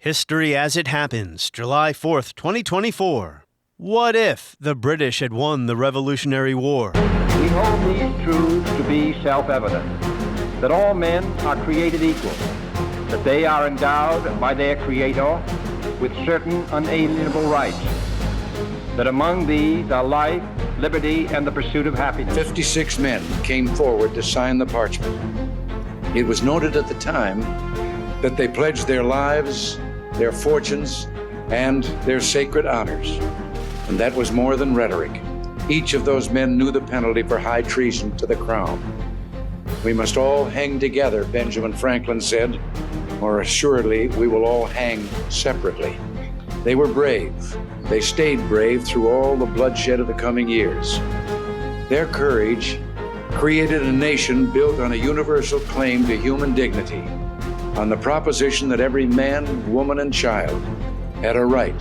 History as it happens, July 4th, 2024. What if the British had won the Revolutionary War? We hold these truths to be self-evident, that all men are created equal, that they are endowed by their Creator with certain unalienable rights, that among these are life, liberty, and the pursuit of happiness. 56 men came forward to sign the parchment. It was noted at the time that they pledged their lives, their fortunes, and their sacred honors. And that was more than rhetoric. Each of those men knew the penalty for high treason to the crown. We must all hang together, Benjamin Franklin said, or assuredly we will all hang separately. They were brave. They stayed brave through all the bloodshed of the coming years. Their courage created a nation built on a universal claim to human dignity, on the proposition that every man, woman, and child had a right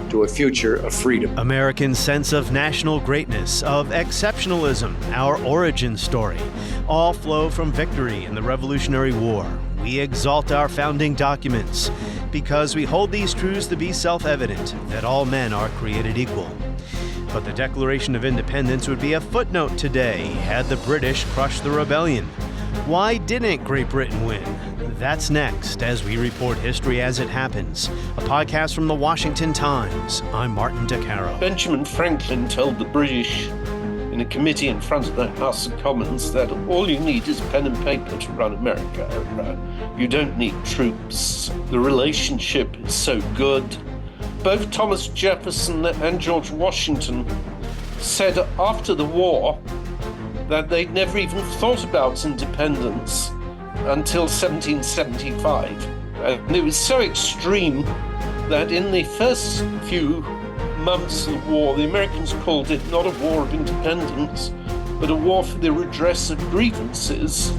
to a future of freedom. American sense of national greatness, of exceptionalism, our origin story, all flow from victory in the Revolutionary War. We exalt our founding documents because we hold these truths to be self-evident, that all men are created equal. But the Declaration of Independence would be a footnote today had the British crushed the rebellion. Why didn't Great Britain win? That's next as we report history as it happens, a podcast from the Washington Times. I'm Martin DeCaro. Benjamin Franklin told the British in a committee in front of the House of Commons that all you need is pen and paper to run America. You don't need troops. The relationship is so good. Both Thomas Jefferson and George Washington said after the war that they'd never even thought about independence until 1775. And it was so extreme that in the first few months of the war, the Americans called it not a war of independence, but a war for the redress of grievances.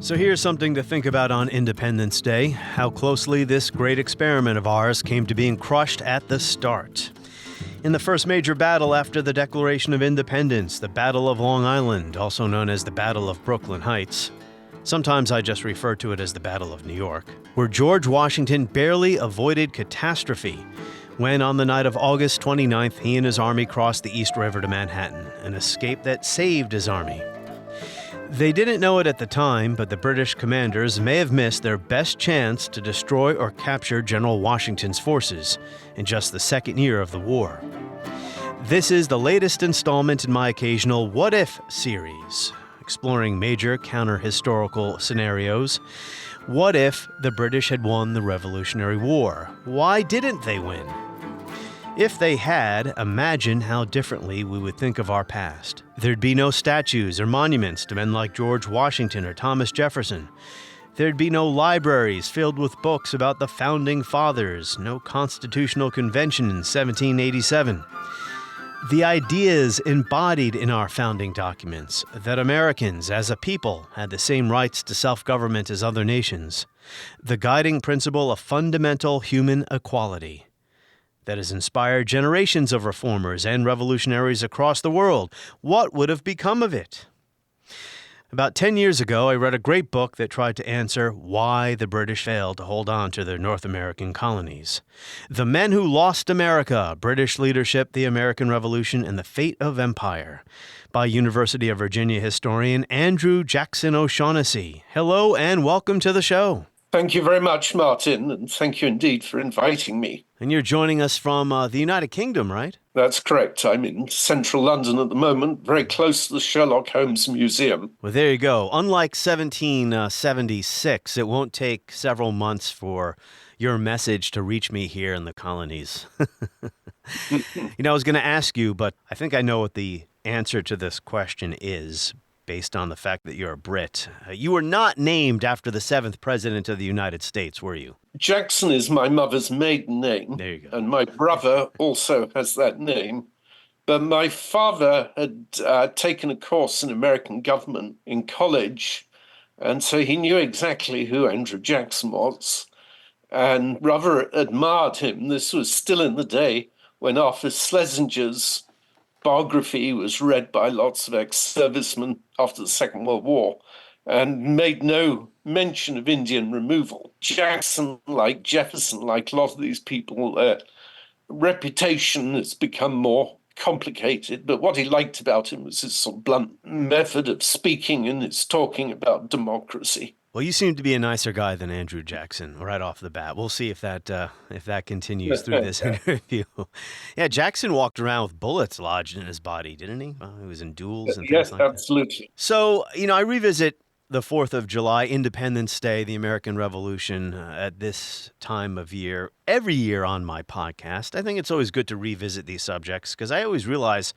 So here's something to think about on Independence Day, how closely this great experiment of ours came to being crushed at the start. In the first major battle after the Declaration of Independence, the Battle of Long Island, also known as the Battle of Brooklyn Heights, sometimes I just refer to it as the Battle of New York, where George Washington barely avoided catastrophe when on the night of August 29th, he and his army crossed the East River to Manhattan, an escape that saved his army. They didn't know it at the time, but the British commanders may have missed their best chance to destroy or capture General Washington's forces in just the second year of the war. This is the latest installment in my occasional What If series, exploring major counter-historical scenarios. What if the British had won the Revolutionary War? Why didn't they win? If they had, imagine how differently we would think of our past. There'd be no statues or monuments to men like George Washington or Thomas Jefferson. There'd be no libraries filled with books about the Founding Fathers, no Constitutional Convention in 1787. The ideas embodied in our founding documents, that Americans as a people had the same rights to self-government as other nations, the guiding principle of fundamental human equality, that has inspired generations of reformers and revolutionaries across the world. What would have become of it? About 10 years ago, I read a great book that tried to answer why the British failed to hold on to their North American colonies. The Men Who Lost America, British Leadership, the American Revolution, and the Fate of Empire, by University of Virginia historian Andrew Jackson O'Shaughnessy. Hello and welcome to the show. Thank you very much, Martin, and thank you indeed for inviting me. And you're joining us from the United Kingdom, right? That's correct. I'm in central London at the moment, very close to the Sherlock Holmes Museum. Well, there you go. Unlike 1776, it won't take several months for your message to reach me here in the colonies. I was going to ask you, but I think I know what the answer to this question is, based on the fact that you're a Brit. You were not named after the 7th President of the United States, were you? Jackson is my mother's maiden name. There you go. And my brother also has that name. But my father had taken a course in American government in college, and so he knew exactly who Andrew Jackson was and rather admired him. This was still in the day when Arthur Schlesinger's biography was read by lots of ex-servicemen after the Second World War and made no mention of Indian removal. Jackson, like Jefferson, like a lot of these people, their reputation has become more complicated, but what he liked about him was his sort of blunt method of speaking and his talking about democracy. Well, you seem to be a nicer guy than Andrew Jackson right off the bat. We'll see if that continues through this interview. Yeah, Jackson walked around with bullets lodged in his body, didn't he? He was in duels and things like that. Yes, absolutely. So, I revisit the 4th of July, Independence Day, the American Revolution, at this time of year, every year on my podcast. I think it's always good to revisit these subjects because I always realize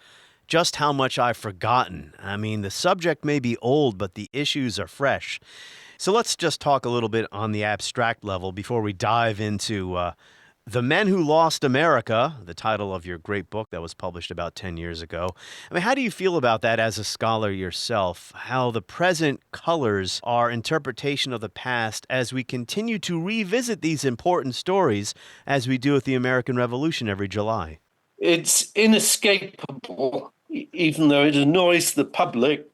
just how much I've forgotten. I mean, the subject may be old, but the issues are fresh. So let's just talk a little bit on the abstract level before we dive into The Men Who Lost America, the title of your great book that was published about 10 years ago. I mean, how do you feel about that as a scholar yourself? How the present colors our interpretation of the past as we continue to revisit these important stories as we do with the American Revolution every July? It's inescapable, even though it annoys the public,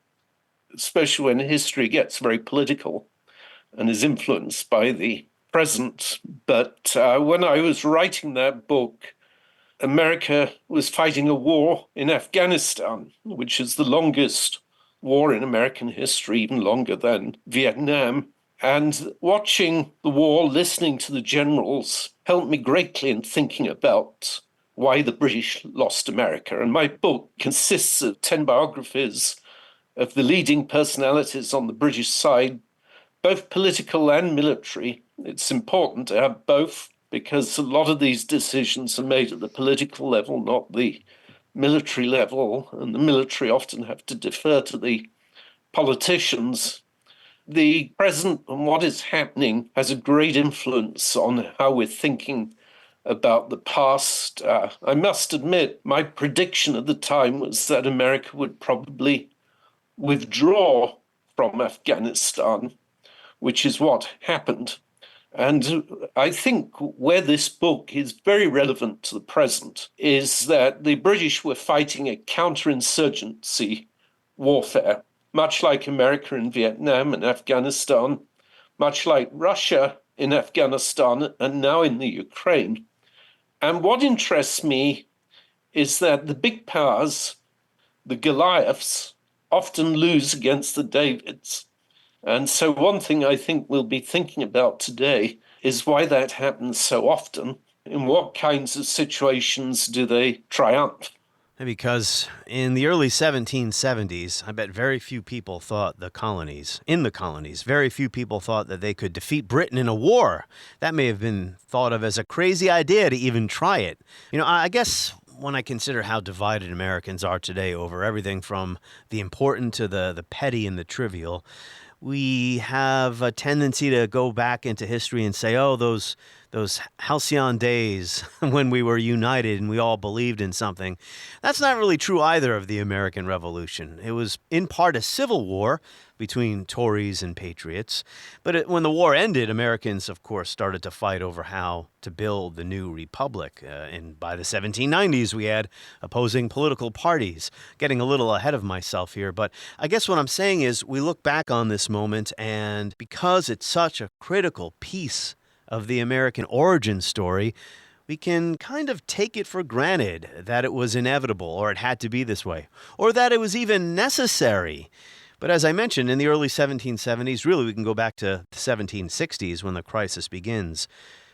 especially when history gets very political and is influenced by the present. But when I was writing that book, America was fighting a war in Afghanistan, which is the longest war in American history, even longer than Vietnam. And watching the war, listening to the generals, helped me greatly in thinking about why the British lost America. And my book consists of 10 biographies of the leading personalities on the British side, both political and military. It's important to have both because a lot of these decisions are made at the political level, not the military level, and the military often have to defer to the politicians. The present and what is happening has a great influence on how we're thinking about the past. I must admit, my prediction at the time was that America would probably withdraw from Afghanistan, which is what happened. And I think where this book is very relevant to the present is that the British were fighting a counterinsurgency warfare, much like America in Vietnam and Afghanistan, much like Russia in Afghanistan and now in the Ukraine. And what interests me is that the big powers, the Goliaths, often lose against the Davids. And so one thing I think we'll be thinking about today is why that happens so often. In what kinds of situations do they triumph? Because in the early 1770s, I bet very few people thought very few people thought that they could defeat Britain in a war. That may have been thought of as a crazy idea to even try it. I guess when I consider how divided Americans are today over everything from the important to the petty and the trivial, we have a tendency to go back into history and say, oh, those halcyon days when we were united and we all believed in something. That's not really true either of the American Revolution. It was in part a civil war between Tories and Patriots. But when the war ended, Americans, of course, started to fight over how to build the new republic. And by the 1790s, we had opposing political parties. Getting a little ahead of myself here. But I guess what I'm saying is we look back on this moment, and because it's such a critical piece of the American origin story, we can kind of take it for granted that it was inevitable, or it had to be this way, or that it was even necessary. But as I mentioned, in the early 1770s, really we can go back to the 1760s when the crisis begins.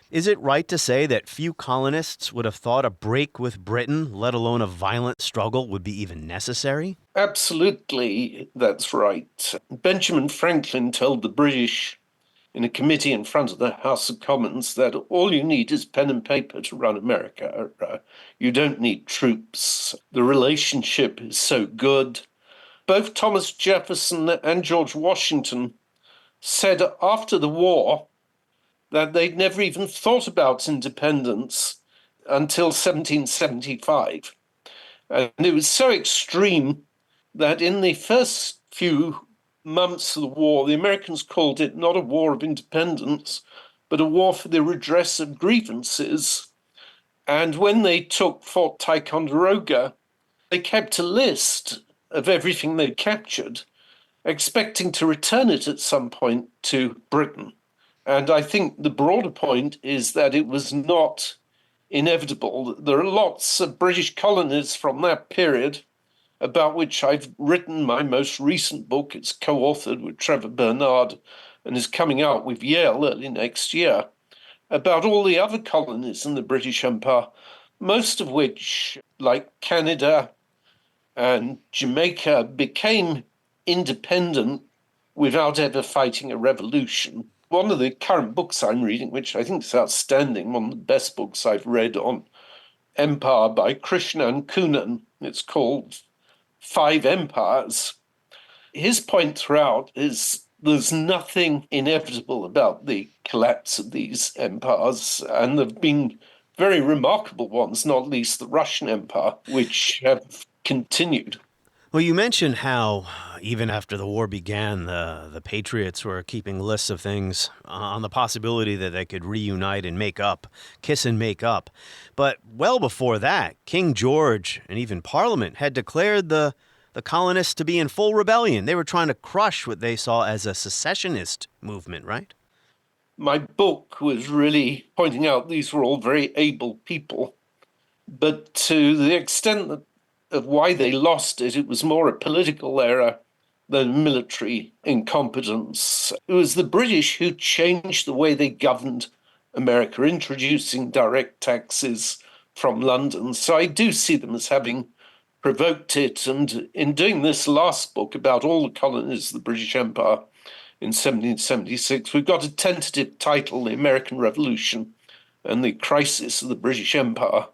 Is it right to say that few colonists would have thought a break with Britain, let alone a violent struggle, would be even necessary? Absolutely, that's right. Benjamin Franklin told the British in a committee in front of the House of Commons that all you need is pen and paper to run America. You don't need troops. The relationship is so good. Both Thomas Jefferson and George Washington said after the war that they'd never even thought about independence until 1775. And it was so extreme that in the first few months of the war, the Americans called it not a war of independence, but a war for the redress of grievances. And when they took Fort Ticonderoga, they kept a list of everything they captured, expecting to return it at some point to Britain. And I think the broader point is that it was not inevitable. There are lots of British colonies from that period about which I've written my most recent book. It's co-authored with Trevor Bernard and is coming out with Yale early next year, about all the other colonies in the British Empire, most of which, like Canada and Jamaica, became independent without ever fighting a revolution. One of the current books I'm reading, which I think is outstanding, one of the best books I've read on empire by Krishnan Kunan, it's called Five Empires. His point throughout is there's nothing inevitable about the collapse of these empires, and there have been very remarkable ones, not least the Russian Empire, which have continued. Well, you mentioned how even after the war began, the Patriots were keeping lists of things on the possibility that they could reunite and make up, kiss and make up. But well before that, King George and even Parliament had declared the colonists to be in full rebellion. They were trying to crush what they saw as a secessionist movement, right? My book was really pointing out these were all very able people, but to the extent that of why they lost it, it was more a political error than military incompetence. It was the British who changed the way they governed America, introducing direct taxes from London. So I do see them as having provoked it. And in doing this last book about all the colonies of the British Empire in 1776, we've got a tentative title, The American Revolution and the Crisis of the British Empire,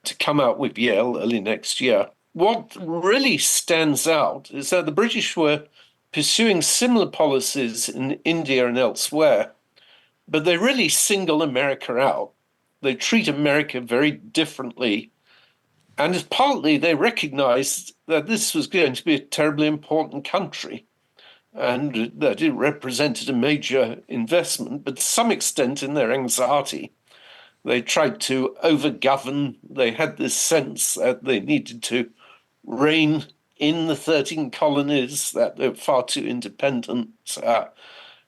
to come out with Yale early next year. What really stands out is that the British were pursuing similar policies in India and elsewhere, but they really single America out. They treat America very differently. And partly they recognized that this was going to be a terribly important country and that it represented a major investment, but to some extent in their anxiety, they tried to overgovern. They had this sense that they needed to reign in the 13 colonies, that they're far too independent.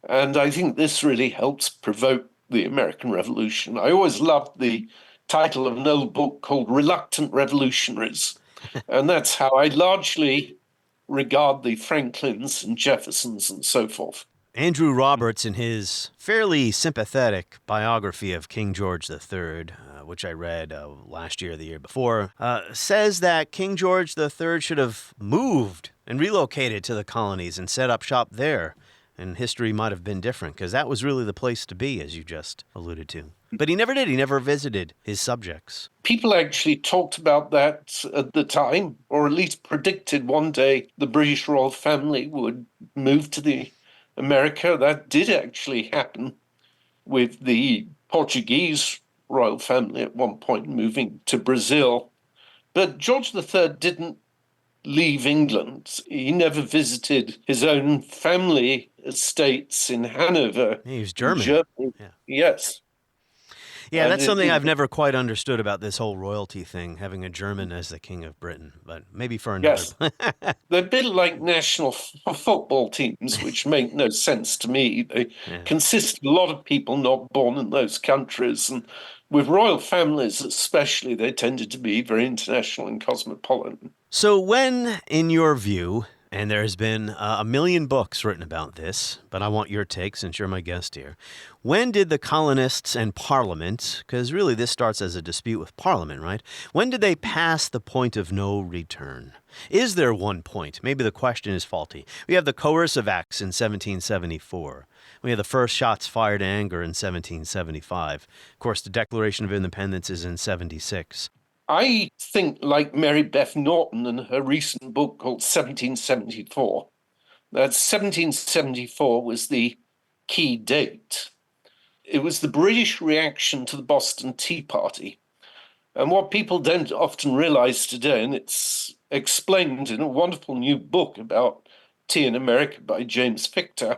And I think this really helps provoke the American Revolution. I always loved the title of an old book called Reluctant Revolutionaries. And that's how I largely regard the Franklins and Jeffersons and so forth. Andrew Roberts, in his fairly sympathetic biography of King George III, which I read last year or the year before, says that King George III should have moved and relocated to the colonies and set up shop there. And history might have been different, because that was really the place to be, as you just alluded to. But he never did. He never visited his subjects. People actually talked about that at the time, or at least predicted one day the British royal family would move to the America. That did actually happen, with the Portuguese royal family at one point moving to Brazil. But George III didn't leave England. He never visited his own family estates in Hanover. He was German. Germany. Yeah. Yes. Yeah, that's something I've never quite understood about this whole royalty thing, having a German as the king of Britain, but maybe for another. Yes. They're a bit like national football teams, which make no sense to me. They consist of a lot of people not born in those countries, and with royal families especially, they tended to be very international and cosmopolitan. So when, in your view, and there has been a million books written about this, but I want your take since you're my guest here. When did the colonists and Parliament, because really this starts as a dispute with Parliament, right? When did they pass the point of no return? Is there one point? Maybe the question is faulty. We have the Coercive Acts in 1774. We have the first shots fired in anger in 1775. Of course, the Declaration of Independence is in 76. I think, like Mary Beth Norton in her recent book called 1774, that 1774 was the key date. It was the British reaction to the Boston Tea Party. And what people don't often realize today, and it's explained in a wonderful new book about tea in America by James Fichter,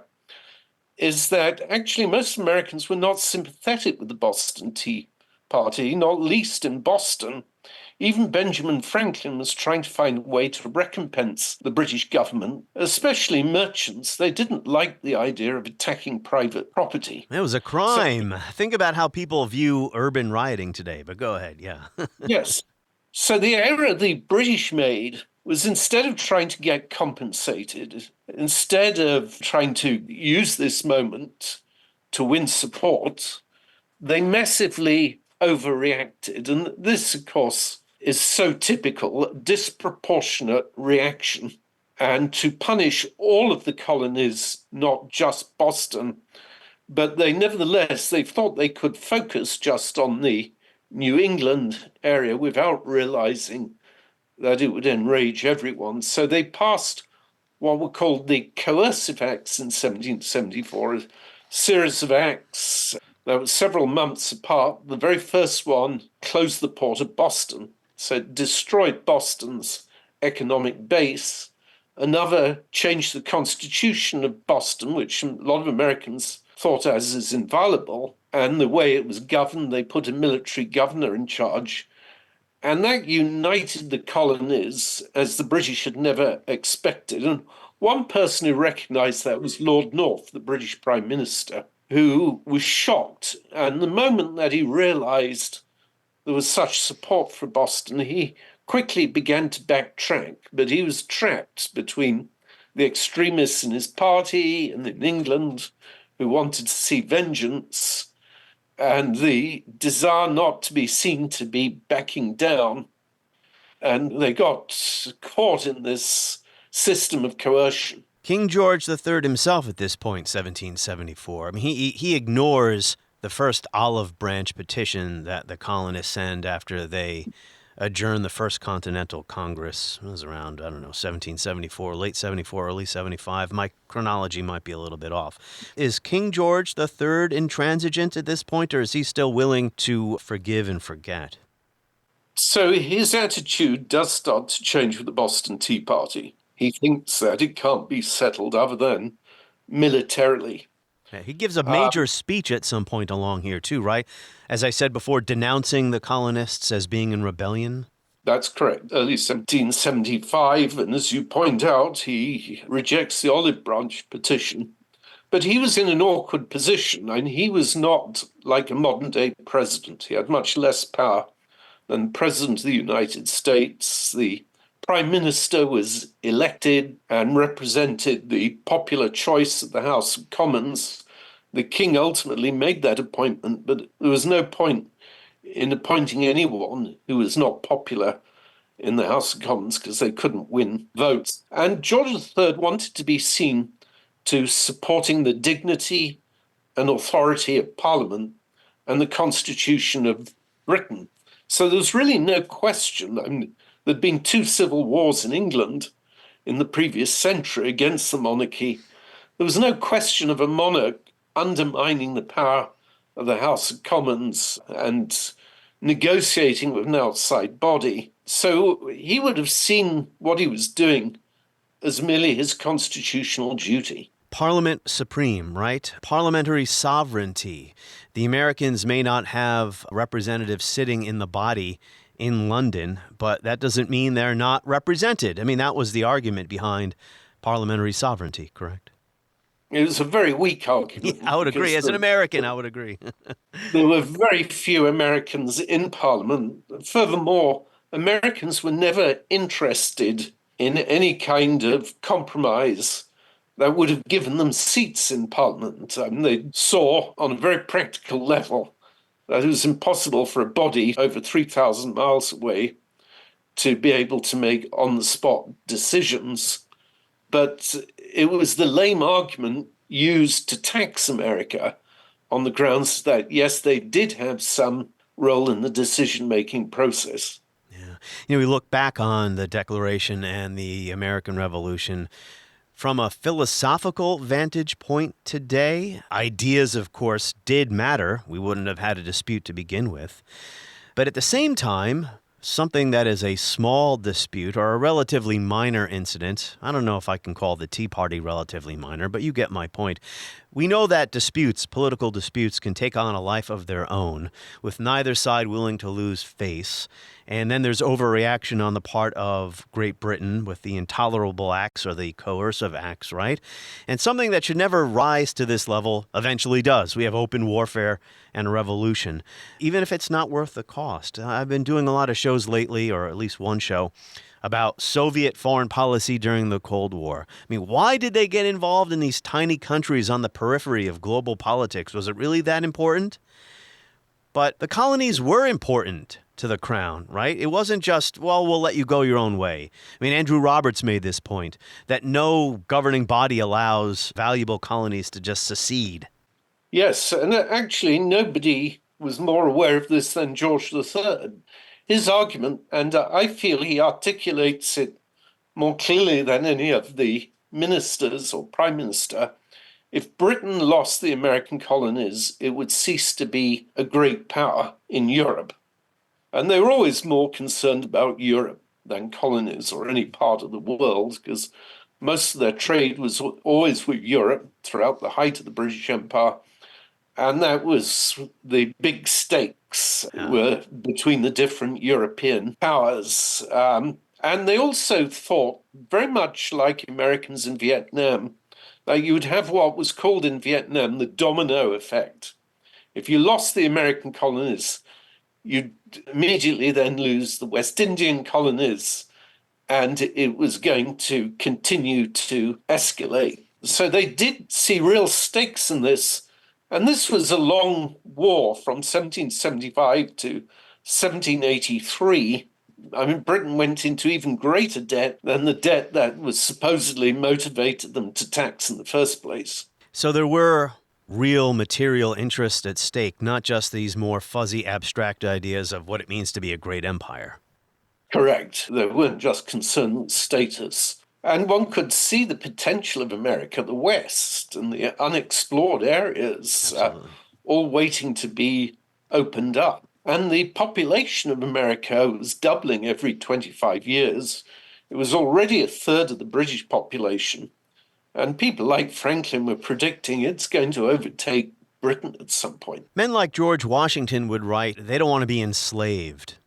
is that actually most Americans were not sympathetic with the Boston Tea Party, not least in Boston. Even Benjamin Franklin was trying to find a way to recompense the British government, especially merchants. They didn't like the idea of attacking private property. It was a crime. Think about how people view urban rioting today, but go ahead, yeah. Yes. So the error the British made was, instead of trying to get compensated, instead of trying to use this moment to win support, they massively overreacted. And this, of course, is so typical, disproportionate reaction. And to punish all of the colonies, not just Boston, but they thought they could focus just on the New England area without realizing that it would enrage everyone. So they passed what were called the Coercive Acts in 1774, a series of acts that were several months apart. The very first one closed the port of Boston, so it destroyed Boston's economic base. Another changed the constitution of Boston, which a lot of Americans thought as inviolable, and the way it was governed. They put a military governor in charge, and that united the colonies as the British had never expected. And one person who recognized that was Lord North, the British Prime Minister, who was shocked. And the moment that he realized there was such support for Boston, he quickly began to backtrack, but he was trapped between the extremists in his party and in England who wanted to see vengeance, and the desire not to be seen to be backing down. And they got caught in this system of coercion. King George III himself at this point, 1774, I mean, he ignores the first olive branch petition that the colonists send after they adjourned the First Continental Congress. It was around, 1774, late 74, early 75. My chronology might be a little bit off. Is King George III intransigent at this point, or is he still willing to forgive and forget? So his attitude does start to change with the Boston Tea Party. He thinks that it can't be settled other than militarily. Yeah, he gives a major speech at some point along here too, right? As I said before, denouncing the colonists as being in rebellion. That's correct. Early 1775, and as you point out, he rejects the olive branch petition. But he was in an awkward position, and he was not like a modern-day president. He had much less power than the President of the United States. The Prime Minister was elected and represented the popular choice of the House of Commons. The King ultimately made that appointment, but there was no point in appointing anyone who was not popular in the House of Commons because they couldn't win votes. And George III wanted to be seen to supporting the dignity and authority of Parliament and the Constitution of Britain. So there's really no question. I mean, there'd been 2 civil wars in England in the previous century against the monarchy. There was no question of a monarch undermining the power of the House of Commons and negotiating with an outside body. So he would have seen what he was doing as merely his constitutional duty. Parliament supreme, right? Parliamentary sovereignty. The Americans may not have representatives sitting in the body in London, but that doesn't mean they're not represented. I mean, that was the argument behind parliamentary sovereignty, correct? It was a very weak argument. Yeah, I would agree. As an American, I would agree. There were very few Americans in Parliament. Furthermore, Americans were never interested in any kind of compromise that would have given them seats in Parliament. I mean, they saw on a very practical level that it was impossible for a body over 3,000 miles away to be able to make on-the-spot decisions. But it was the lame argument used to tax America on the grounds that, yes, they did have some role in the decision-making process. Yeah. We look back on the Declaration and the American Revolution from a philosophical vantage point today. Ideas, of course, did matter. We wouldn't have had a dispute to begin with. But at the same time, something that is a small dispute or a relatively minor incident, I don't know if I can call the Tea Party relatively minor, but you get my point. We know that disputes, political disputes, can take on a life of their own, with neither side willing to lose face. And then there's overreaction on the part of Great Britain with the intolerable acts or the coercive acts, right? And something that should never rise to this level eventually does. We have open warfare and a revolution, even if it's not worth the cost. I've been doing a lot of shows lately, or at least one show, about Soviet foreign policy during the Cold War. I mean, why did they get involved in these tiny countries on the periphery of global politics? Was it really that important? But the colonies were important to the crown, right? It wasn't just, well, we'll let you go your own way. I mean, Andrew Roberts made this point, that no governing body allows valuable colonies to just secede. Yes, and actually nobody was more aware of this than George III. His argument, and I feel he articulates it more clearly than any of the ministers or prime minister, if Britain lost the American colonies, it would cease to be a great power in Europe. And they were always more concerned about Europe than colonies or any part of the world, because most of their trade was always with Europe throughout the height of the British Empire. And that was the big stakes were between the different European powers. And they also thought, very much like Americans in Vietnam, that you would have what was called in Vietnam the domino effect. If you lost the American colonies, you'd immediately then lose the West Indian colonies, and it was going to continue to escalate. So they did see real stakes in this. And this was a long war from 1775 to 1783. I mean, Britain went into even greater debt than the debt that was supposedly motivated them to tax in the first place. So there were real material interests at stake, not just these more fuzzy, abstract ideas of what it means to be a great empire. Correct. They weren't just concerned with status. And one could see the potential of America, the West, and the unexplored areas, all waiting to be opened up. And the population of America was doubling every 25 years. It was already a third of the British population. And people like Franklin were predicting it's going to overtake Britain at some point. Men like George Washington would write, they don't want to be enslaved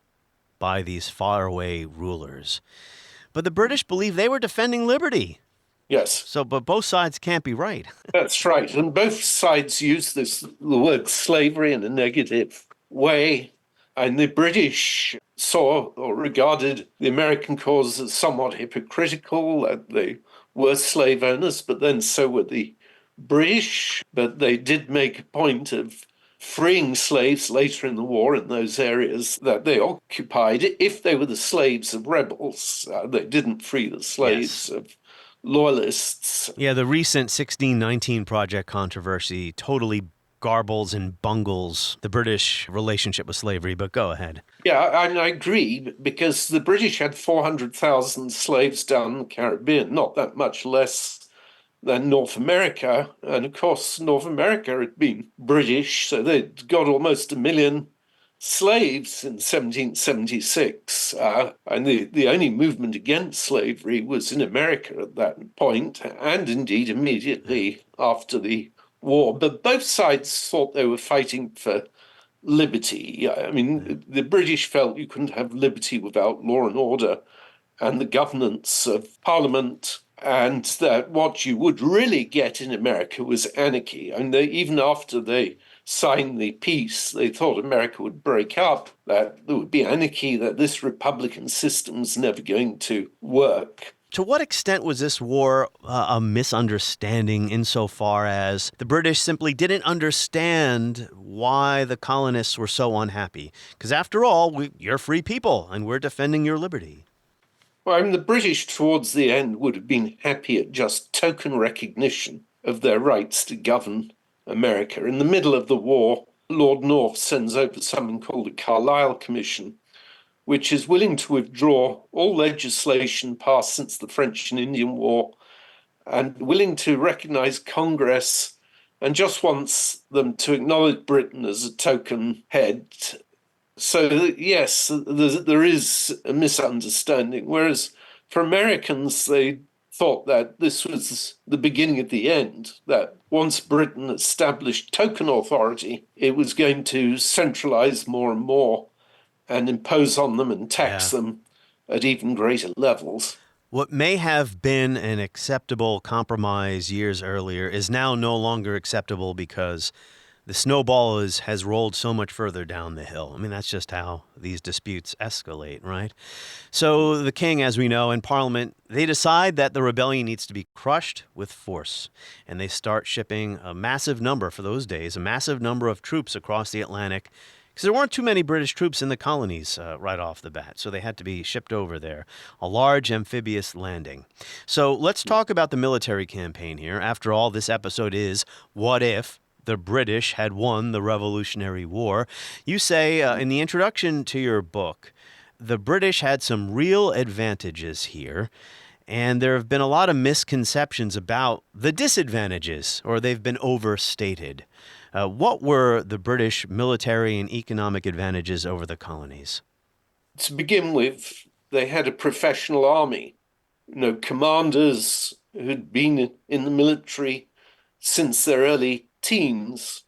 by these faraway rulers. But the British believed they were defending liberty. Yes. But both sides can't be right. That's right. And both sides use the word slavery in a negative way. And the British saw or regarded the American cause as somewhat hypocritical, that they were slave owners, but then so were the British. But they did make a point of freeing slaves later in the war in those areas that they occupied, if they were the slaves of rebels. They didn't free the slaves of loyalists. Yeah, the recent 1619 Project controversy totally garbles and bungles the British relationship with slavery, but go ahead. Yeah, and I agree, because the British had 400,000 slaves down in the Caribbean, not that much less than North America. And of course, North America had been British, so they'd got almost 1 million slaves in 1776. And the only movement against slavery was in America at that point, and indeed immediately after the war. But both sides thought they were fighting for liberty. I mean, the British felt you couldn't have liberty without law and order and the governance of Parliament, and that what you would really get in America was anarchy. And even after they signed the peace, they thought America would break up, that there would be anarchy, that this Republican system's never going to work. To what extent was this war a misunderstanding insofar as the British simply didn't understand why the colonists were so unhappy? Because after all, you're free people and we're defending your liberty. Well, I mean, the British towards the end would have been happy at just token recognition of their rights to govern America. In the middle of the war, Lord North sends over something called the Carlisle Commission, which is willing to withdraw all legislation passed since the French and Indian War and willing to recognize Congress, and just wants them to acknowledge Britain as a token head. So, yes, there is a misunderstanding, whereas for Americans, they thought that this was the beginning of the end, that once Britain established token authority, it was going to centralize more and more and impose on them and tax Yeah. them at even greater levels. What may have been an acceptable compromise years earlier is now no longer acceptable because the snowball has rolled so much further down the hill. I mean, that's just how these disputes escalate, right? So the king, as we know, and Parliament, they decide that the rebellion needs to be crushed with force. And they start shipping a massive number, for those days, a massive number of troops across the Atlantic, because there weren't too many British troops in the colonies right off the bat, so they had to be shipped over there. A large amphibious landing. So let's talk about the military campaign here. After all, this episode is What If the British had won the Revolutionary War? You say in the introduction to your book, the British had some real advantages here, and there have been a lot of misconceptions about the disadvantages, or they've been overstated. What were the British military and economic advantages over the colonies? To begin with, they had a professional army, commanders who'd been in the military since their early teens,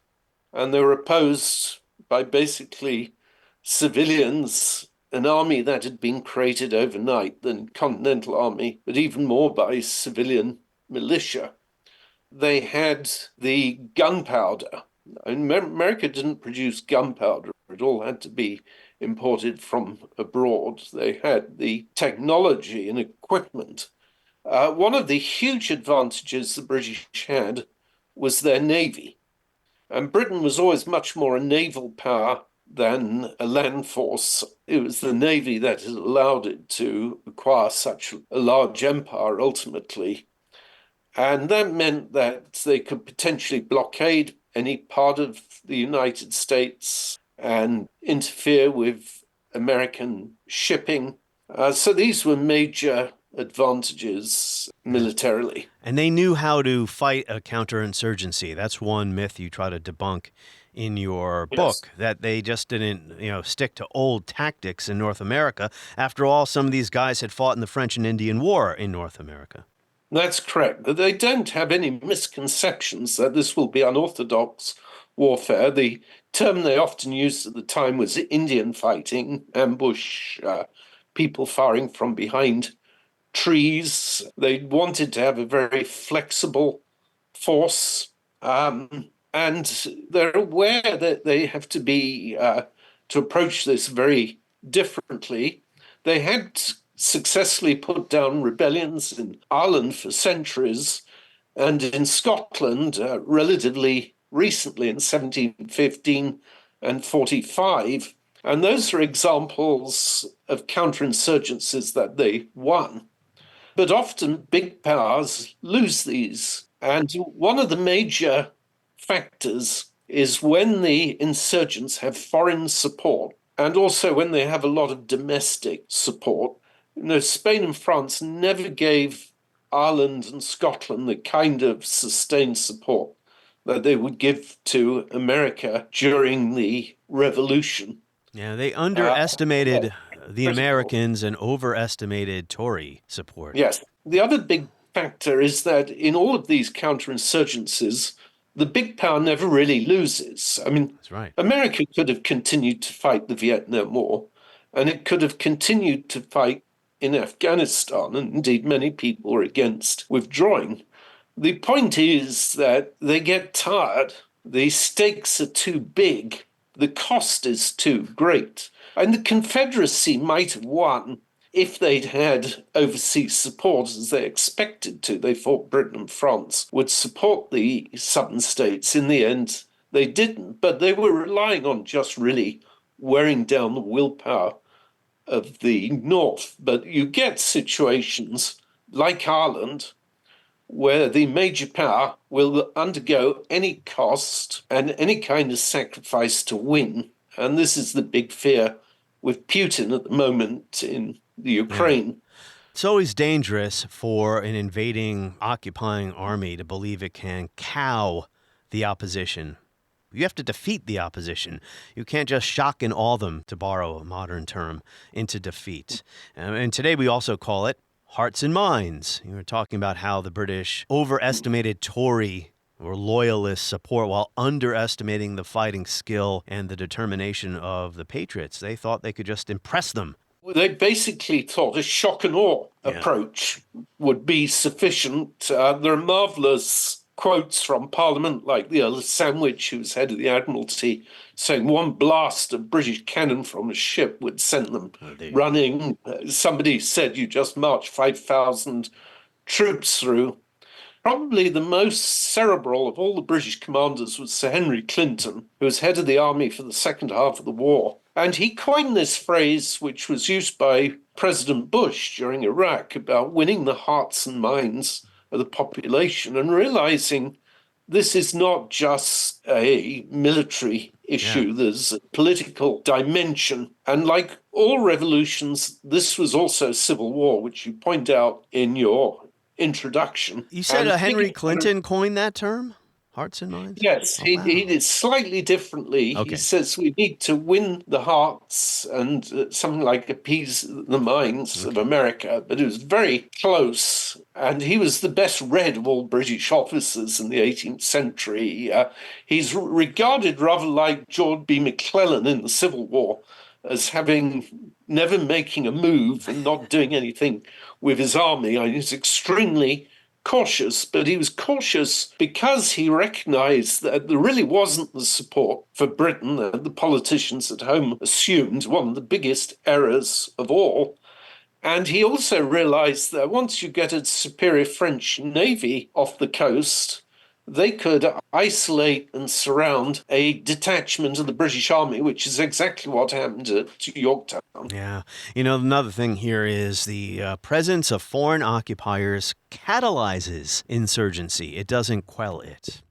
and they were opposed by basically civilians, an army that had been created overnight, the Continental Army, but even more by civilian militia. They had the gunpowder. America didn't produce gunpowder. It all had to be imported from abroad. They had the technology and equipment. One of the huge advantages the British had was their navy. And Britain was always much more a naval power than a land force. It was the navy that had allowed it to acquire such a large empire ultimately. And that meant that they could potentially blockade any part of the United States and interfere with American shipping. So these were major advantages militarily. And they knew how to fight a counterinsurgency. That's one myth you try to debunk in your book, that they just didn't, stick to old tactics in North America. After all, some of these guys had fought in the French and Indian War in North America. That's correct. They don't have any misconceptions that this will be unorthodox warfare. The term they often used at the time was Indian fighting, ambush, people firing from behind trees. They wanted to have a very flexible force, and they're aware that they have to be to approach this very differently. They had successfully put down rebellions in Ireland for centuries, and in Scotland relatively recently in 1715 and 45. And those are examples of counterinsurgencies that they won. But often big powers lose these. And one of the major factors is when the insurgents have foreign support, and also when they have a lot of domestic support. Spain and France never gave Ireland and Scotland the kind of sustained support that they would give to America during the Revolution. Yeah, they underestimated the Americans and overestimated Tory support. Yes. The other big factor is that in all of these counterinsurgencies, the big power never really loses. I mean, That's right. America could have continued to fight the Vietnam War, and it could have continued to fight in Afghanistan, and indeed many people were against withdrawing. The point is that they get tired, the stakes are too big, the cost is too great. And the Confederacy might have won if they'd had overseas support as they expected to. They thought Britain and France would support the southern states. In the end, they didn't, but they were relying on just really wearing down the willpower of the North. But you get situations like Ireland where the major power will undergo any cost and any kind of sacrifice to win. And this is the big fear with Putin at the moment in the Ukraine. Yeah. It's always dangerous for an invading, occupying army to believe it can cow the opposition. You have to defeat the opposition. You can't just shock and awe them, to borrow a modern term, into defeat. And today we also call it hearts and minds. You were talking about how the British overestimated Tory or loyalist support while underestimating the fighting skill and the determination of the Patriots. They thought they could just impress them. Well, they basically thought a shock and awe approach would be sufficient. There are marvelous quotes from Parliament, like the Earl of Sandwich, who was head of the Admiralty, saying one blast of British cannon from a ship would send them running. Somebody said you just marched 5,000 troops through. Probably the most cerebral of all the British commanders was Sir Henry Clinton, who was head of the army for the second half of the war. And he coined this phrase, which was used by President Bush during Iraq, about winning the hearts and minds of the population and realizing this is not just a military issue, there's a political dimension. And like all revolutions, this was also a civil war, which you point out in your introduction. You said Henry Clinton coined that term? Hearts and minds? Yes, he did slightly differently. Okay. He says we need to win the hearts and something like appease the minds of America, but it was very close. And he was the best read of all British officers in the 18th century. He's regarded rather like George B. McClellan in the Civil War as having never making a move and not doing anything with his army. I mean, he's extremely cautious, but he was cautious because he recognized that there really wasn't the support for Britain that the politicians at home assumed, one of the biggest errors of all. And he also realized that once you get a superior French navy off the coast, they could isolate and surround a detachment of the British Army, which is exactly what happened to Yorktown. Yeah. You know, another thing here is the presence of foreign occupiers catalyzes insurgency. It doesn't quell it.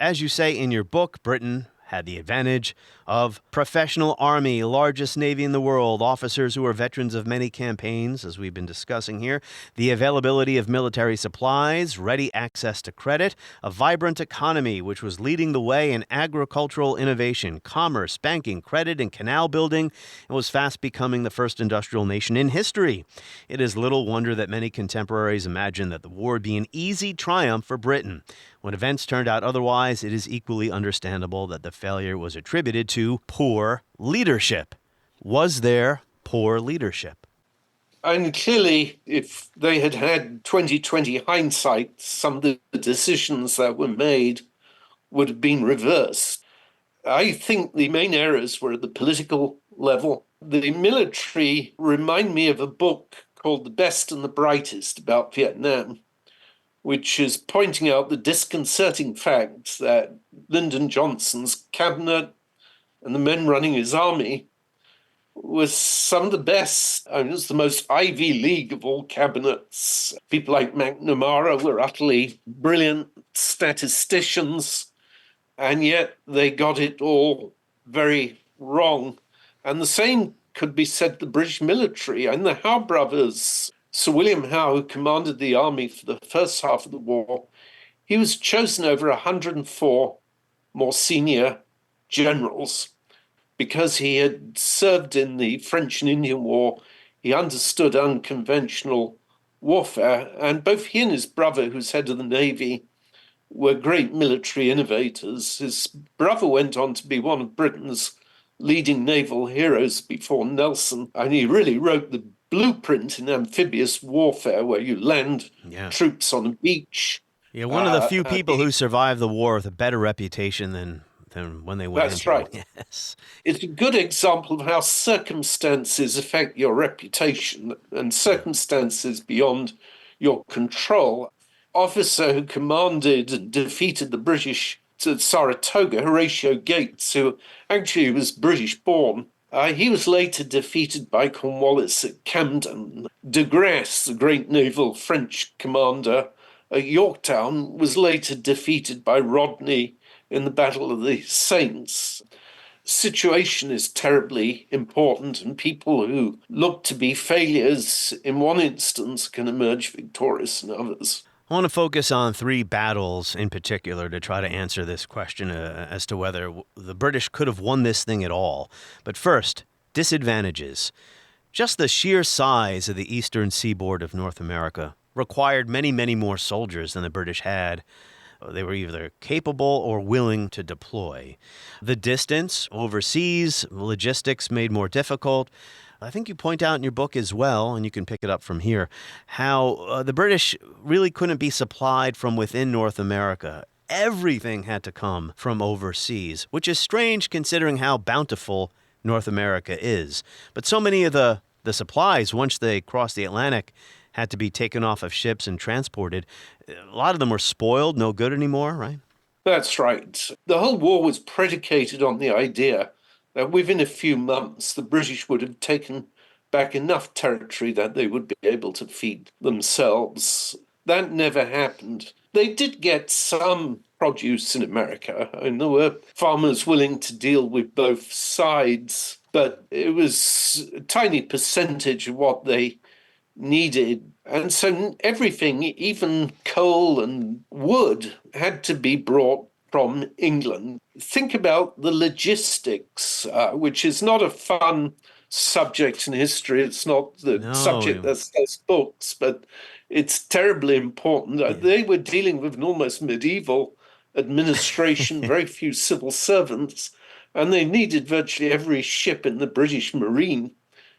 As you say in your book, Britain had the advantage of professional army, largest navy in the world, officers who are veterans of many campaigns, as we've been discussing here, the availability of military supplies, ready access to credit, a vibrant economy which was leading the way in agricultural innovation, commerce, banking, credit, and canal building, and was fast becoming the first industrial nation in history. It is little wonder that many contemporaries imagined that the war would be an easy triumph for Britain. When events turned out otherwise, it is equally understandable that the failure was attributed to poor leadership. Was there poor leadership? And clearly, if they had had 2020 hindsight, some of the decisions that were made would have been reversed. I think the main errors were at the political level. The military remind me of a book called The Best and the Brightest about Vietnam, which is pointing out the disconcerting fact that Lyndon Johnson's cabinet and the men running his army was some of the best. I mean, it was the most Ivy League of all cabinets. People like McNamara were utterly brilliant statisticians, and yet they got it all very wrong. And the same could be said to the British military. And the Howe brothers, Sir William Howe, who commanded the army for the first half of the war, he was chosen over 104 more senior generals because he had served in the French and Indian War. He understood unconventional warfare, and both he and his brother, who's head of the Navy, were great military innovators. His brother went on to be one of Britain's leading naval heroes before Nelson, and he really wrote the blueprint in amphibious warfare where you land troops on a beach. Yeah, one of the few people who survived the war with a better reputation than when they went into it. That's right. Yes. It's a good example of how circumstances affect your reputation and circumstances beyond your control. Officer who commanded and defeated the British at Saratoga, Horatio Gates, who actually was British born, he was later defeated by Cornwallis at Camden. De Grasse, the great naval French commander at Yorktown, was later defeated by Rodney in the Battle of the Saints. Situation is terribly important, and people who look to be failures in one instance can emerge victorious in others. I want to focus on three battles in particular to try to answer this question as to whether the British could have won this thing at all. But first, disadvantages. Just the sheer size of the eastern seaboard of North America required many, many more soldiers than the British had. They were either capable or willing to deploy. The distance overseas, logistics made more difficult. I think you point out in your book as well, and you can pick it up from here, how the British really couldn't be supplied from within North America. Everything had to come from overseas, which is strange considering how bountiful North America is. But so many of the supplies, once they crossed the Atlantic, had to be taken off of ships and transported. A lot of them were spoiled, no good anymore, right? That's right. The whole war was predicated on the idea that within a few months, the British would have taken back enough territory that they would be able to feed themselves. That never happened. They did get some produce in America, and there were farmers willing to deal with both sides, but it was a tiny percentage of what they needed. And so everything, even coal and wood, had to be brought from England. Think about the logistics, which is not a fun subject in history. It's not the subject that sells books, but it's terribly important. Yeah. They were dealing with an almost medieval administration, very few civil servants, and they needed virtually every ship in the British Marine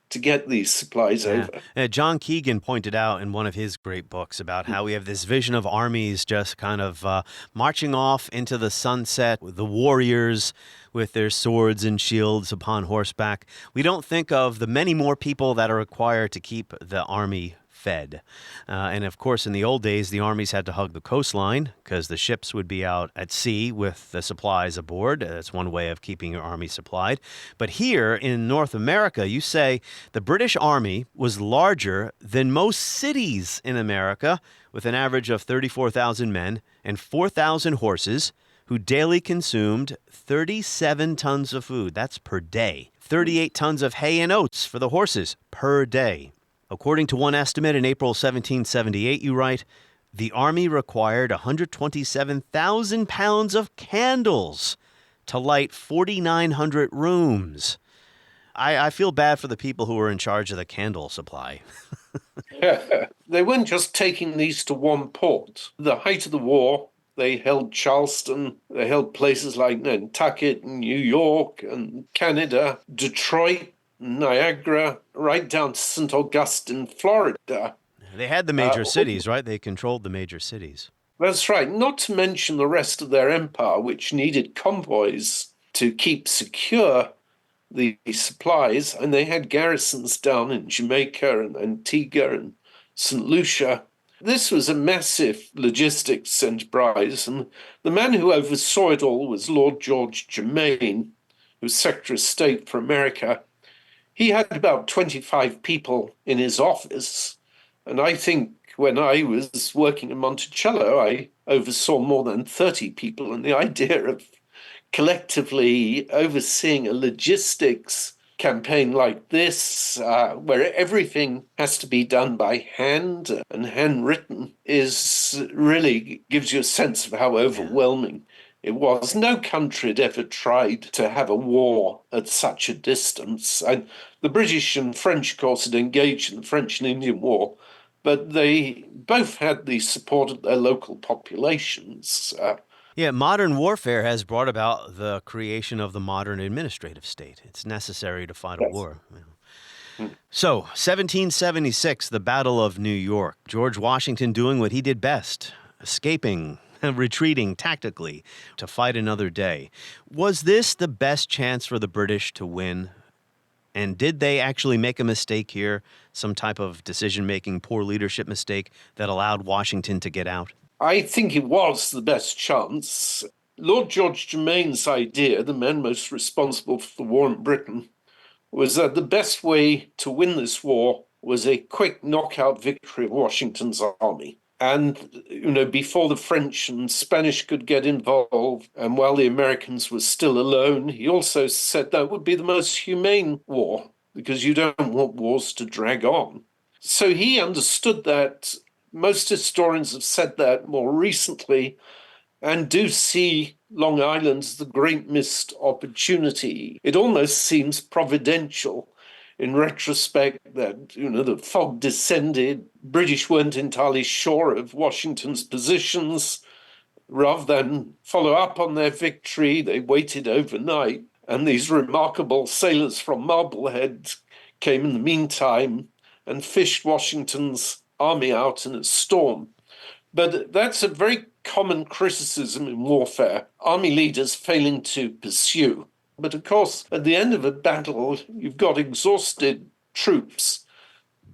to get these supplies over. John Keegan pointed out in one of his great books about how we have this vision of armies just kind of marching off into the sunset with the warriors with their swords and shields upon horseback. We don't think of the many more people that are required to keep the army fed. And of course, in the old days, the armies had to hug the coastline because the ships would be out at sea with the supplies aboard. That's one way of keeping your army supplied. But here in North America, you say the British Army was larger than most cities in America, with an average of 34,000 men and 4,000 horses, who daily consumed 37 tons of food. That's per day. 38 tons of hay and oats for the horses per day. According to one estimate in April 1778, you write, the Army required 127,000 pounds of candles to light 4,900 rooms. I feel bad for the people who were in charge of the candle supply. They weren't just taking these to one port. The height of the war, they held Charleston, they held places like Nantucket and New York and Canada, Detroit, Niagara, right down to St. Augustine, Florida. They had the major cities, right? They controlled the major cities. That's right. Not to mention the rest of their empire, which needed convoys to keep secure the supplies. And they had garrisons down in Jamaica and Antigua and St. Lucia. This was a massive logistics enterprise. And the man who oversaw it all was Lord George Germain, who was Secretary of State for America. He had about 25 people in his office, and I think when I was working in Monticello, I oversaw more than 30 people, and the idea of collectively overseeing a logistics campaign like this, where everything has to be done by hand and handwritten, really gives you a sense of how overwhelming it was. No country had ever tried to have a war at such a distance. And the British and French, of course, had engaged in the French and Indian War, but they both had the support of their local populations. Modern warfare has brought about the creation of the modern administrative state. It's necessary to fight a war. So, 1776, the Battle of New York. George Washington doing what he did best, escaping, retreating tactically to fight another day. Was this the best chance for the British to win? And did they actually make a mistake here, some type of decision-making, poor leadership mistake that allowed Washington to get out? I think it was the best chance. Lord George Germain's idea, the man most responsible for the war in Britain, was that the best way to win this war was a quick knockout victory of Washington's army. And, before the French and Spanish could get involved, and while the Americans were still alone, he also said that would be the most humane war, because you don't want wars to drag on. So he understood that. Most historians have said that more recently, and do see Long Island as the great missed opportunity. It almost seems providential in retrospect that, the fog descended. British weren't entirely sure of Washington's positions. rather than follow up on their victory, they waited overnight. And these remarkable sailors from Marblehead came in the meantime and fished Washington's army out in a storm. But that's a very common criticism in warfare, army leaders failing to pursue. But of course, at the end of a battle, you've got exhausted troops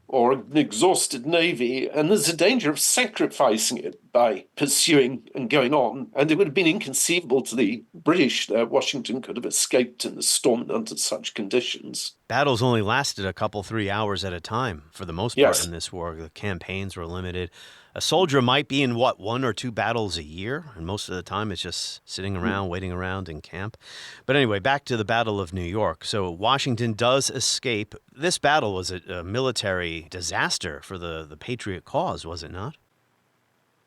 or an exhausted navy, and there's a danger of sacrificing it by pursuing and going on. And it would have been inconceivable to the British that Washington could have escaped in the storm under such conditions. Battles only lasted a couple, 3 hours at a time for the most part in this war. The campaigns were limited. A soldier might be in, 1 or 2 battles a year, and most of the time it's just sitting around, waiting around in camp. But anyway, back to the Battle of New York. So Washington does escape. This battle was a military disaster for the Patriot cause, was it not?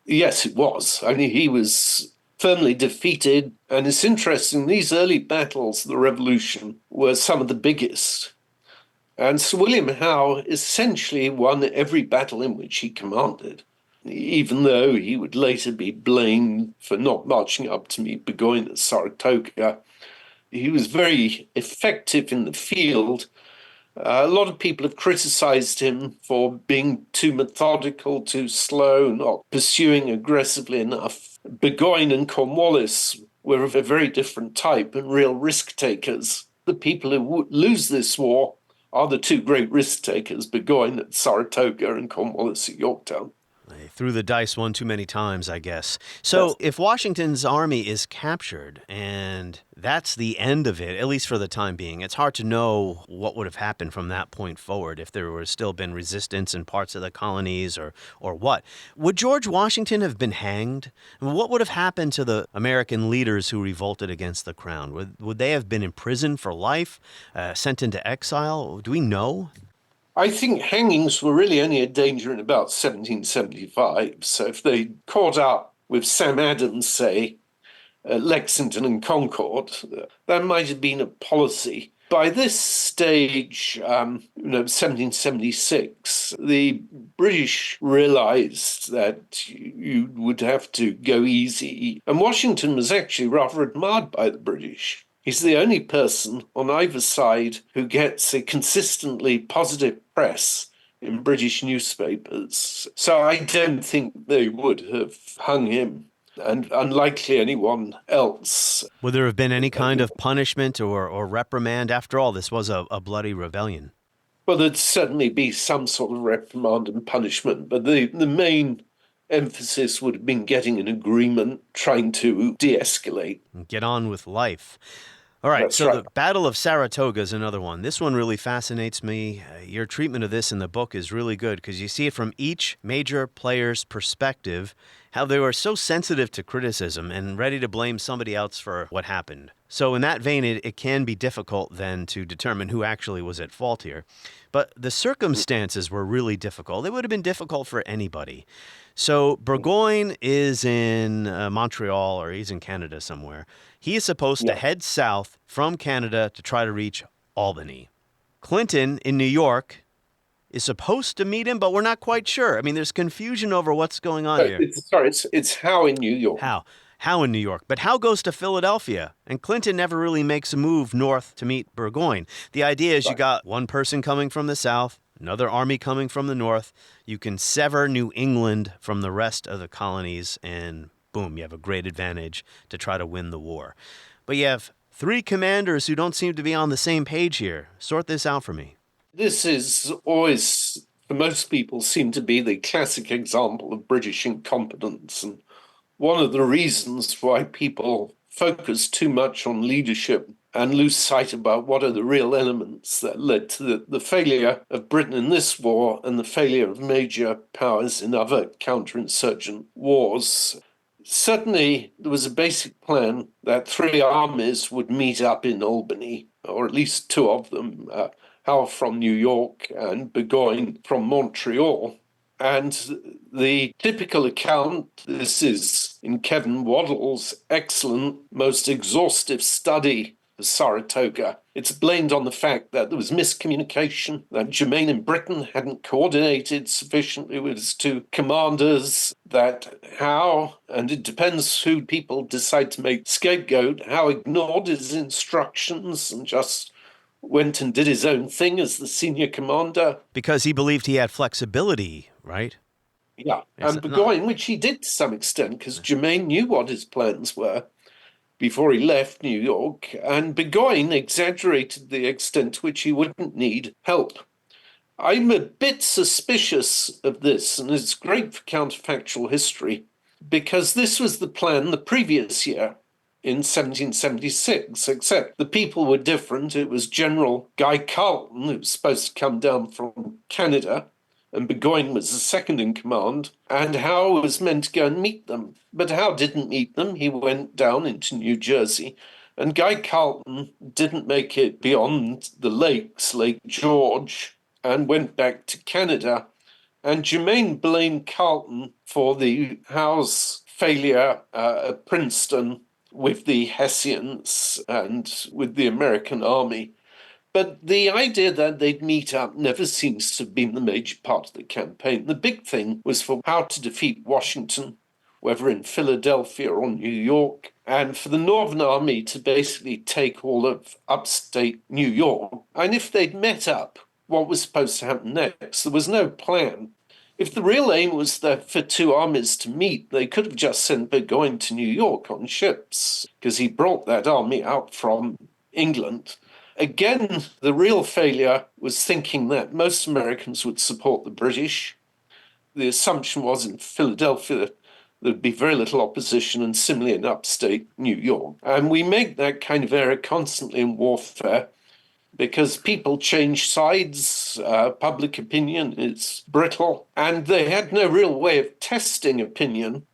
Yes, it was. I mean, he was firmly defeated, and it's interesting, these early battles of the Revolution were some of the biggest. And Sir William Howe essentially won every battle in which he commanded, even though he would later be blamed for not marching up to meet Burgoyne at Saratoga. He was very effective in the field. A lot of people have criticized him for being too methodical, too slow, not pursuing aggressively enough. Burgoyne and Cornwallis were of a very different type and real risk takers. The people who would lose this war are the two great risk takers, Burgoyne at Saratoga and Cornwallis at Yorktown. They threw the dice one too many times, I guess. So if Washington's army is captured and that's the end of it, at least for the time being, it's hard to know what would have happened from that point forward, if there would still been resistance in parts of the colonies or what. Would George Washington have been hanged? What would have happened to the American leaders who revolted against the crown? Would they have been imprisoned for life, sent into exile? Do we know? I think hangings were really only a danger in about 1775. So if they caught up with Sam Adams, say, at Lexington and Concord, that might have been a policy. By this stage, 1776, the British realized that you would have to go easy. And Washington was actually rather admired by the British. He's the only person on either side who gets a consistently positive press in British newspapers. So I don't think they would have hung him, and unlikely anyone else. Would there have been any kind of punishment or reprimand? After all, this was a bloody rebellion. Well, there'd certainly be some sort of reprimand and punishment, but the main emphasis would have been getting an agreement, trying to de-escalate. Get on with life. All right, That's so right. the Battle of Saratoga is another one. This one really fascinates me. Your treatment of this in the book is really good because you see it from each major player's perspective, how they were so sensitive to criticism and ready to blame somebody else for what happened. So in that vein, it can be difficult then to determine who actually was at fault here. But the circumstances were really difficult. They would have been difficult for anybody. So Burgoyne is in Montreal, or he's in Canada somewhere. He is supposed to head south from Canada to try to reach Albany. Clinton in New York is supposed to meet him, but we're not quite sure. I mean, there's confusion over what's going on here. It's Howe in New York. Howe in New York. But Howe goes to Philadelphia, and Clinton never really makes a move north to meet Burgoyne. The idea is you got one person coming from the south, another army coming from the north. You can sever New England from the rest of the colonies, and boom, you have a great advantage to try to win the war. But you have three commanders who don't seem to be on the same page here. Sort this out for me. This is always, for most people, seemed to be the classic example of British incompetence. And one of the reasons why people focus too much on leadership and lose sight about what are the real elements that led to the failure of Britain in this war and the failure of major powers in other counterinsurgent wars. Certainly, there was a basic plan that three armies would meet up in Albany, or at least two of them, Howe from New York and Burgoyne from Montreal. And the typical account, this is in Kevin Waddell's excellent, most exhaustive study of Saratoga. It's blamed on the fact that there was miscommunication, that Germain in Britain hadn't coordinated sufficiently with his two commanders, that Howe, and it depends who people decide to make scapegoat, Howe ignored his instructions and just went and did his own thing as the senior commander. Because he believed he had flexibility, right? Yeah, and Burgoyne, which he did to some extent, because Germain knew what his plans were before he left New York, and Burgoyne exaggerated the extent to which he wouldn't need help. I'm a bit suspicious of this, and it's great for counterfactual history, because this was the plan the previous year, in 1776, except the people were different. It was General Guy Carleton, who was supposed to come down from Canada, and Burgoyne was the second in command, and Howe was meant to go and meet them. But Howe didn't meet them. He went down into New Jersey, and Guy Carleton didn't make it beyond the lakes, Lake George, and went back to Canada. And Germain blamed Carleton for the Howe's failure at Princeton with the Hessians and with the American army. But the idea that they'd meet up never seems to have been the major part of the campaign. The big thing was for how to defeat Washington, whether in Philadelphia or New York, and for the Northern Army to basically take all of upstate New York. And if they'd met up, what was supposed to happen next? There was no plan. If the real aim was that for two armies to meet, they could have just sent Burgoyne to New York on ships, because he brought that army out from England. Again, the real failure was thinking that most Americans would support the British. The assumption was in Philadelphia there'd be very little opposition, and similarly in upstate New York. And we make that kind of error constantly in warfare, because people change sides, public opinion is brittle, and they had no real way of testing opinion.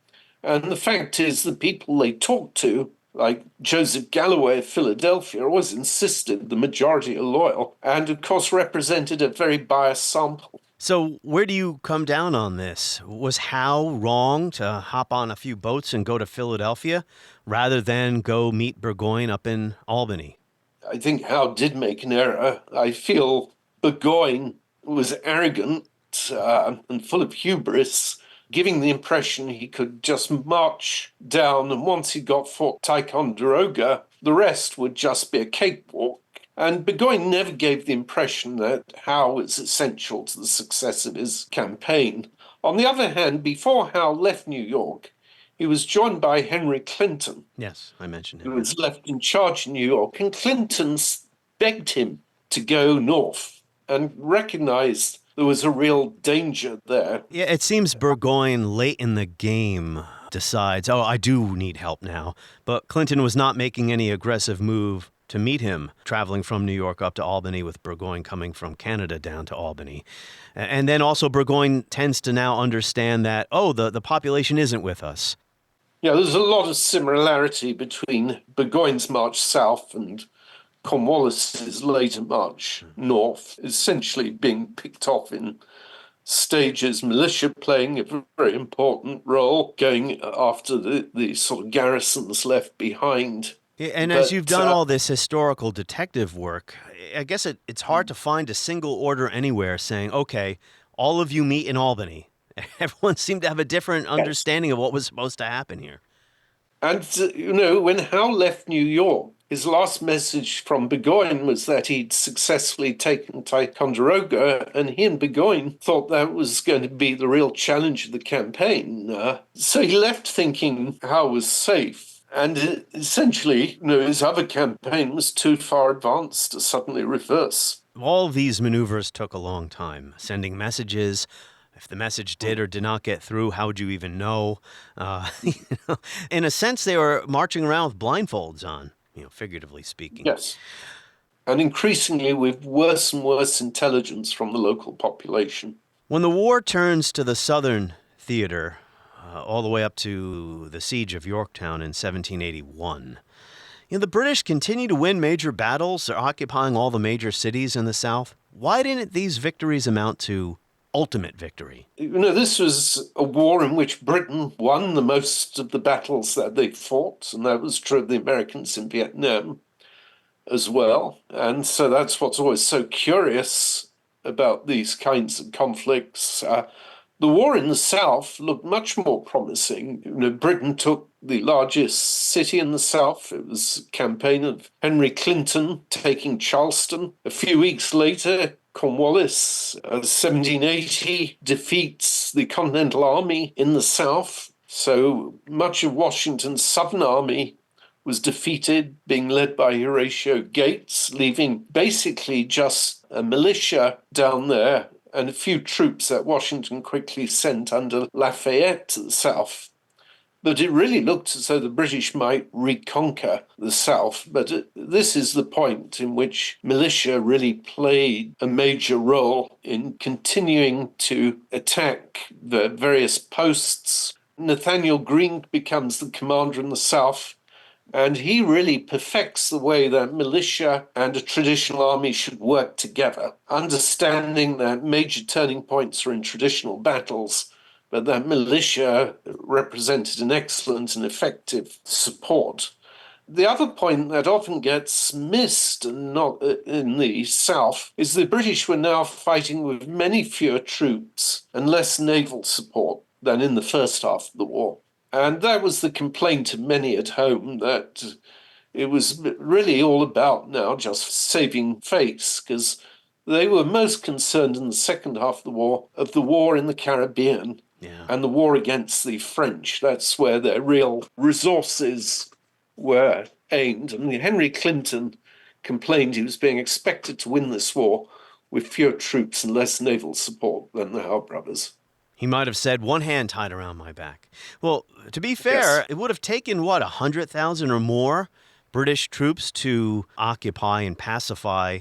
And the fact is, the people they talked to, like Joseph Galloway of Philadelphia, always insisted the majority are loyal, and of course represented a very biased sample. So where do you come down on this? Was Howe wrong to hop on a few boats and go to Philadelphia rather than go meet Burgoyne up in Albany? I think Howe did make an error. I feel Burgoyne was arrogant and full of hubris, giving the impression he could just march down, and once he got Fort Ticonderoga, the rest would just be a cakewalk. And Burgoyne never gave the impression that Howe was essential to the success of his campaign. On the other hand, before Howe left New York, he was joined by Henry Clinton. Yes, I mentioned him. Who was left in charge in New York. And Clinton begged him to go north and recognized there was a real danger there. Yeah, it seems Burgoyne late in the game decides, I do need help now. But Clinton was not making any aggressive move to meet him, traveling from New York up to Albany, with Burgoyne coming from Canada down to Albany. And then also Burgoyne tends to now understand that, the population isn't with us. Yeah, there's a lot of similarity between Burgoyne's march south and Cornwallis's later march north, essentially being picked off in stages, militia playing a very important role, going after the sort of garrisons left behind. Yeah, and as you've done all this historical detective work, I guess it's hard to find a single order anywhere saying, okay, all of you meet in Albany. Everyone seemed to have a different understanding of what was supposed to happen here. And, when Howe left New York, his last message from Burgoyne was that he'd successfully taken Ticonderoga, and he and Burgoyne thought that was going to be the real challenge of the campaign. So he left thinking Howe was safe. And essentially, his other campaign was too far advanced to suddenly reverse. All of these maneuvers took a long time, sending messages. If the message did or did not get through, how would you even know? In a sense, they were marching around with blindfolds on, figuratively speaking. Yes. And increasingly with worse and worse intelligence from the local population. When the war turns to the Southern theater, all the way up to the siege of Yorktown in 1781, the British continue to win major battles. They're occupying all the major cities in the South. Why didn't these victories amount to ultimate victory? This was a war in which Britain won the most of the battles that they fought, and that was true of the Americans in Vietnam. as well. And so that's what's always so curious about these kinds of conflicts. The war in the south looked much more promising. Britain took the largest city in the south. It was a campaign of Henry Clinton taking Charleston. A few weeks later, Cornwallis, 1780, defeats the Continental Army in the south. So much of Washington's Southern Army was defeated, being led by Horatio Gates, leaving basically just a militia down there and a few troops that Washington quickly sent under Lafayette to the south. But it really looked as though the British might reconquer the south. But this is the point in which militia really played a major role in continuing to attack the various posts. Nathaniel Greene becomes the commander in the south, and he really perfects the way that militia and a traditional army should work together, understanding that major turning points are in traditional battles, but that militia represented an excellent and effective support. The other point that often gets missed and not in the South is the British were now fighting with many fewer troops and less naval support than in the first half of the war. And that was the complaint of many at home, that it was really all about now just saving face, because they were most concerned in the second half of the war in the Caribbean and the war against the French. That's where their real resources were aimed. And Henry Clinton complained he was being expected to win this war with fewer troops and less naval support than the Howe brothers. He might have said, one hand tied around my back. Well, to be fair, Yes. It would have taken, 100,000 or more British troops to occupy and pacify,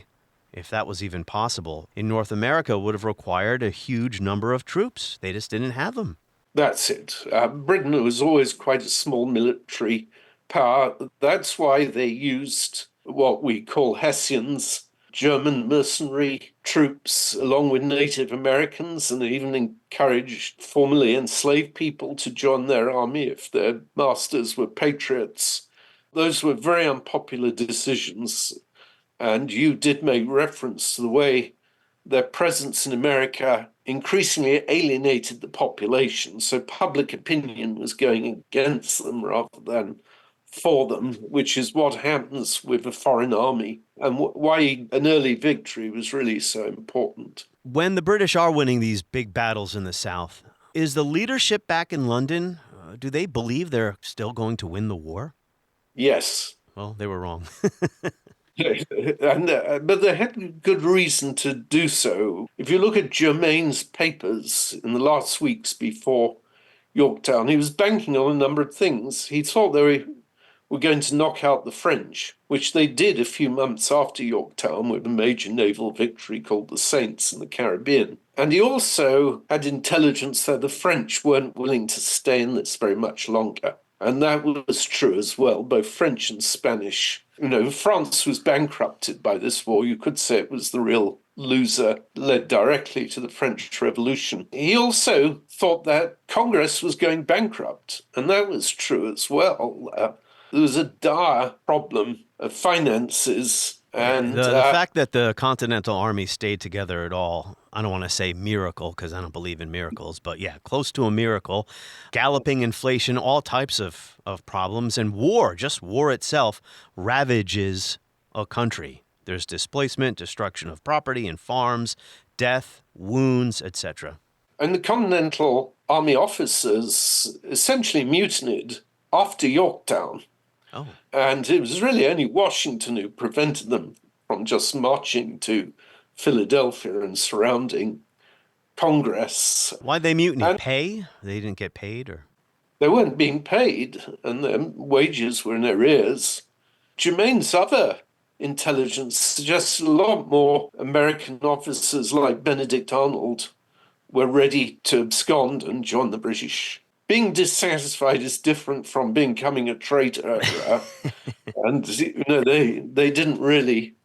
if that was even possible. In North America, would have required a huge number of troops. They just didn't have them. That's it. Britain was always quite a small military power. That's why they used what we call Hessians, German mercenary troops, along with Native Americans, and even encouraged formerly enslaved people to join their army if their masters were patriots. Those were very unpopular decisions, and you did make reference to the way their presence in America increasingly alienated the population, so public opinion was going against them rather than for them, which is what happens with a foreign army, and why an early victory was really so important. When the British are winning these big battles in the South, is the leadership back in London, do they believe they're still going to win the war? Yes. Well, they were wrong. But they had good reason to do so. If you look at Germain's papers in the last weeks before Yorktown, he was banking on a number of things. He thought they were going to knock out the French, which they did a few months after Yorktown with a major naval victory called the Saints in the Caribbean. And he also had intelligence that the French weren't willing to stay in this very much longer. And that was true as well, both French and Spanish. France was bankrupted by this war. You could say it was the real loser, led directly to the French Revolution. He also thought that Congress was going bankrupt, and that was true as well. There was a dire problem of finances. And the fact that the Continental Army stayed together at all, I don't want to say miracle because I don't believe in miracles, but yeah, close to a miracle. Galloping inflation, all types of problems, and war, just war itself, ravages a country. There's displacement, destruction of property and farms, death, wounds, etc. And the Continental Army officers essentially mutinied after Yorktown. Oh. And it was really only Washington who prevented them from just marching to Philadelphia and surrounding Congress. Why'd they mutiny? Pay? They didn't get paid, or? They weren't being paid, and their wages were in arrears. Germain's other intelligence suggests a lot more American officers like Benedict Arnold were ready to abscond and join the British. Being dissatisfied is different from becoming a traitor. And they didn't really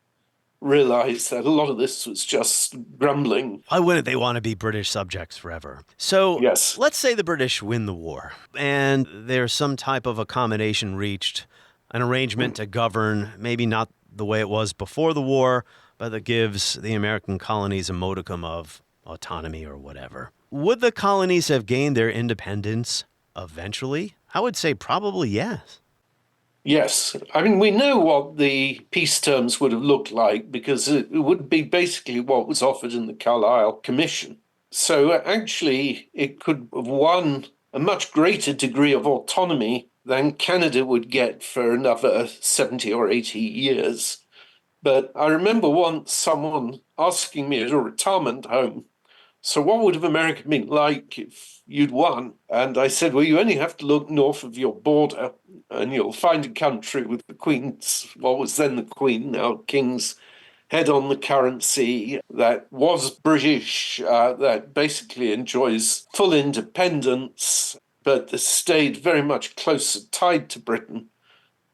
realize that a lot of this was just grumbling. Why wouldn't they want to be British subjects forever? So Yes. Let's say the British win the war and there's some type of accommodation reached, an arrangement to govern, maybe not the way it was before the war, but that gives the American colonies a modicum of autonomy or whatever. Would the colonies have gained their independence eventually? I would say probably yes. Yes. I mean, we know what the peace terms would have looked like because it would be basically what was offered in the Carlisle Commission. So actually, it could have won a much greater degree of autonomy than Canada would get for another 70 or 80 years. But I remember once someone asking me at a retirement home, so what would have America been like if you'd won? And I said, well, you only have to look north of your border and you'll find a country with the Queen's, what was then the Queen, now King's head on the currency, that was British, that basically enjoys full independence, but stayed very much closer tied to Britain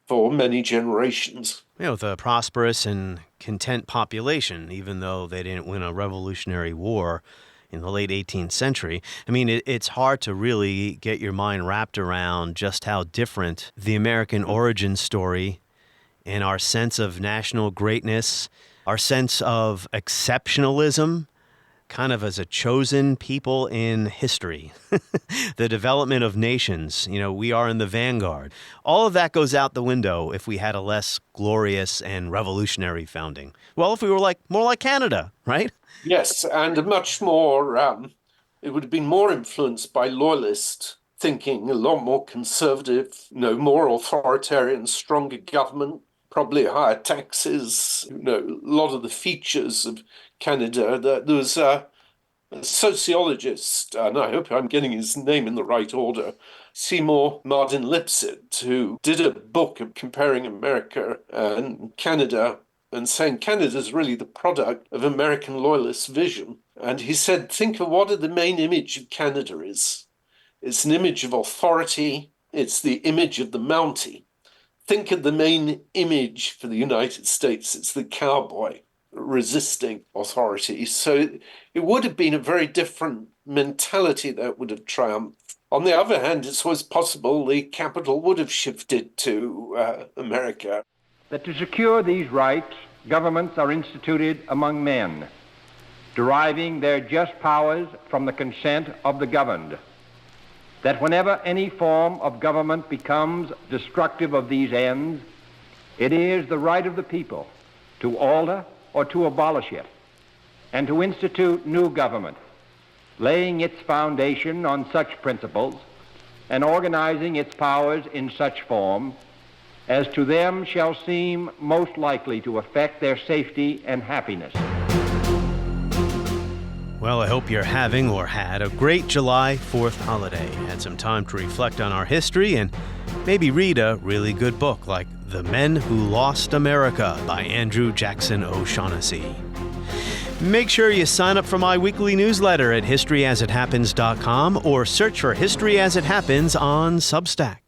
for many generations. With a prosperous and content population, even though they didn't win a revolutionary war in the late 18th century. I mean, it's hard to really get your mind wrapped around just how different the American origin story and our sense of national greatness, our sense of exceptionalism, kind of as a chosen people in history, the development of nations, we are in the vanguard. All of that goes out the window if we had a less glorious and revolutionary founding. Well, if we were more like Canada, right? Yes, and a much more, it would have been more influenced by loyalist thinking, a lot more conservative, more authoritarian, stronger government, probably higher taxes, a lot of the features of Canada. There was a sociologist, and I hope I'm getting his name in the right order, Seymour Martin Lipset, who did a book of comparing America and Canada and saying Canada's really the product of American loyalist vision. And he said, think of what the main image of Canada is. It's an image of authority. It's the image of the Mountie. Think of the main image for the United States. It's the cowboy resisting authority. So it would have been a very different mentality that would have triumphed. On the other hand, it's always possible the capital would have shifted to America. That to secure these rights, governments are instituted among men, deriving their just powers from the consent of the governed. That whenever any form of government becomes destructive of these ends, it is the right of the people to alter or to abolish it, and to institute new government, laying its foundation on such principles and organizing its powers in such form as to them shall seem most likely to affect their safety and happiness. Well, I hope you're having or had a great July 4th holiday. Had some time to reflect on our history and maybe read a really good book like The Men Who Lost America by Andrew Jackson O'Shaughnessy. Make sure you sign up for my weekly newsletter at historyasithappens.com or search for History As It Happens on Substack.